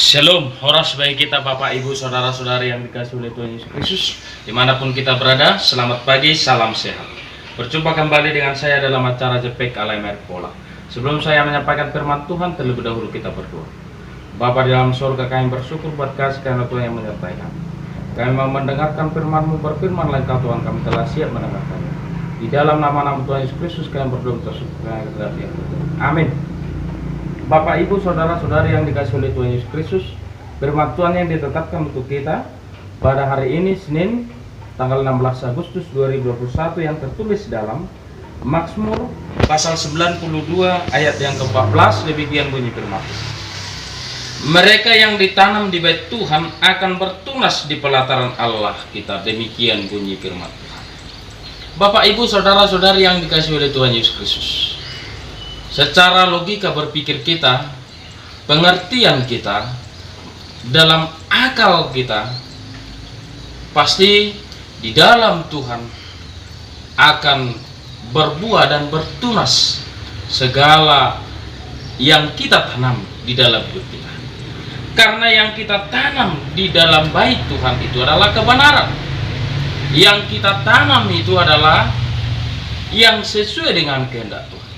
Shalom, horas bagi kita Bapak Ibu Saudara-saudari yang dikasihi oleh Tuhan Yesus Kristus. Dimanapun kita berada, selamat pagi, salam sehat. Berjumpa kembali dengan saya dalam acara JPK Alaimer Pola. Sebelum saya menyampaikan firman Tuhan, terlebih dahulu kita berdoa. Bapa di dalam surga, kami bersyukur buat kasih karena Tuhan yang menyertai kami. Kami mau mendengarkan firman-Mu, berfirman engkau Tuhan, kami telah siap mendengarkannya. Di dalam nama Tuhan Yesus Kristus kami berdoa bersyukur. Amin. Bapak Ibu Saudara-saudari yang dikasihi oleh Tuhan Yesus Kristus, firman Tuhan yang ditetapkan untuk kita pada hari ini Senin tanggal 16 Agustus 2021 yang tertulis dalam Mazmur pasal 92 ayat yang ke-14. Demikian bunyi firman: mereka yang ditanam di bait Tuhan akan bertunas di pelataran Allah kita. Demikian bunyi firman Tuhan. Bapak Ibu Saudara-saudari yang dikasihi oleh Tuhan Yesus Kristus, secara logika berpikir kita, pengertian kita, dalam akal kita, pasti di dalam Tuhan akan berbuah dan bertunas segala yang kita tanam di dalam hidup kita. Karena yang kita tanam di dalam bait Tuhan itu adalah kebenaran. Yang kita tanam itu adalah yang sesuai dengan kehendak Tuhan.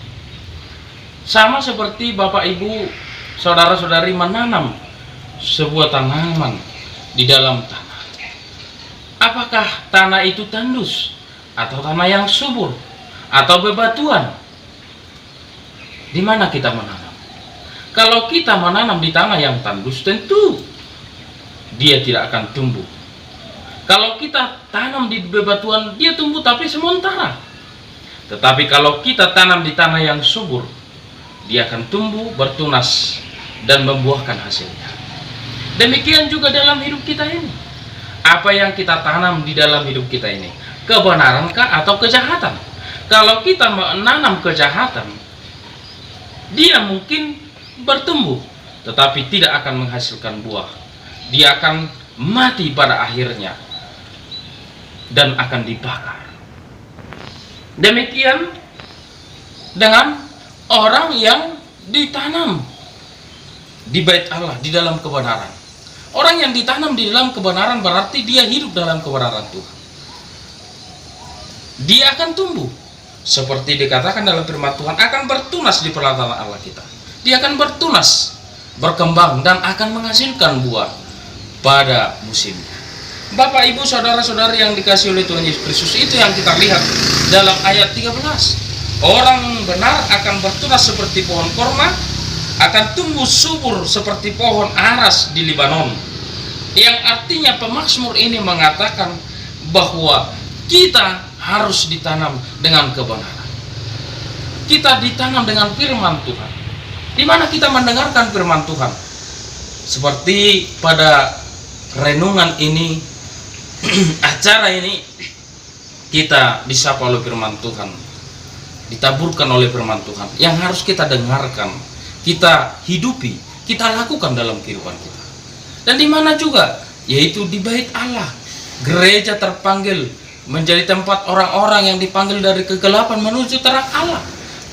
Sama seperti Bapak Ibu Saudara-saudari menanam sebuah tanaman di dalam tanah. Apakah tanah itu tandus atau tanah yang subur atau bebatuan? Di mana kita menanam? Kalau kita menanam di tanah yang tandus, tentu dia tidak akan tumbuh. Kalau kita tanam di bebatuan, dia tumbuh tapi sementara. Tetapi kalau kita tanam di tanah yang subur, dia akan tumbuh, bertunas, dan membuahkan hasilnya. Demikian juga dalam hidup kita ini. Apa yang kita tanam di dalam hidup kita ini, kebenarankah atau kejahatan? Kalau kita menanam kejahatan, dia mungkin bertumbuh, tetapi tidak akan menghasilkan buah. Dia akan mati pada akhirnya dan akan dibakar. Demikian dengan orang yang ditanam di bait Allah, di dalam kebenaran. Orang yang ditanam di dalam kebenaran berarti dia hidup dalam kebenaran Tuhan. Dia akan tumbuh. Seperti dikatakan dalam firman Tuhan, akan bertunas di pelataran Allah kita. Dia akan bertunas, berkembang, dan akan menghasilkan buah pada musimnya. Bapak Ibu Saudara-saudari yang dikasihi oleh Tuhan Yesus Kristus, itu yang kita lihat dalam ayat 13. Orang benar akan bertunas seperti pohon korma, akan tumbuh subur seperti pohon aras di Libanon. Yang artinya pemazmur ini mengatakan bahwa kita harus ditanam dengan kebenaran. Kita ditanam dengan firman Tuhan. Di mana kita mendengarkan firman Tuhan? Seperti pada renungan ini, acara ini, kita disapa oleh firman Tuhan, ditaburkan oleh firman Tuhan yang harus kita dengarkan, kita hidupi, kita lakukan dalam kehidupan kita. Dan di mana juga? Yaitu di bait Allah. Gereja terpanggil menjadi tempat orang-orang yang dipanggil dari kegelapan menuju terang Allah.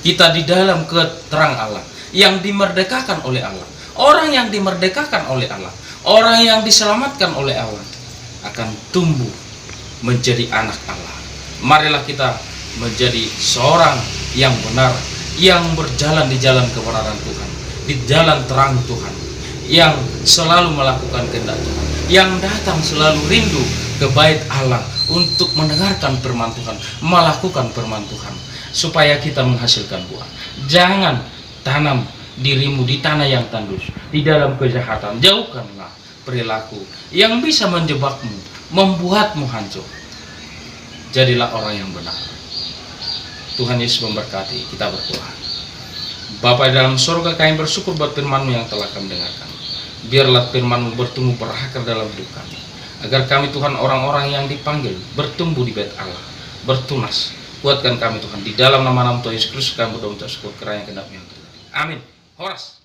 Kita di dalam terang Allah, yang dimerdekakan oleh Allah. Orang yang dimerdekakan oleh Allah, orang yang diselamatkan oleh Allah, akan tumbuh menjadi anak Allah. Marilah kita menjadi seorang yang benar, yang berjalan di jalan kebenaran Tuhan, di jalan terang Tuhan, yang selalu melakukan kehendak Tuhan, yang datang selalu rindu ke bait Allah untuk mendengarkan firman Tuhan, melakukan firman Tuhan, supaya kita menghasilkan buah. Jangan tanam dirimu di tanah yang tandus, di dalam kejahatan. Jauhkanlah perilaku yang bisa menjebakmu, membuatmu hancur. Jadilah orang yang benar. Tuhan Yesus memberkati. Kita berdoa. Bapa dalam surga, kami bersyukur buat firman-Mu yang telah kami dengarkan. Biarlah firman-Mu bertumbuh berakar dalam hidup kami, agar kami Tuhan orang-orang yang dipanggil bertumbuh di bait Allah, bertunas. Kuatkan kami Tuhan, di dalam nama Tuhan Yesus Kristus kami berdoa untuk syukur kerana yang kedap yang terjadi. Amin. Horas.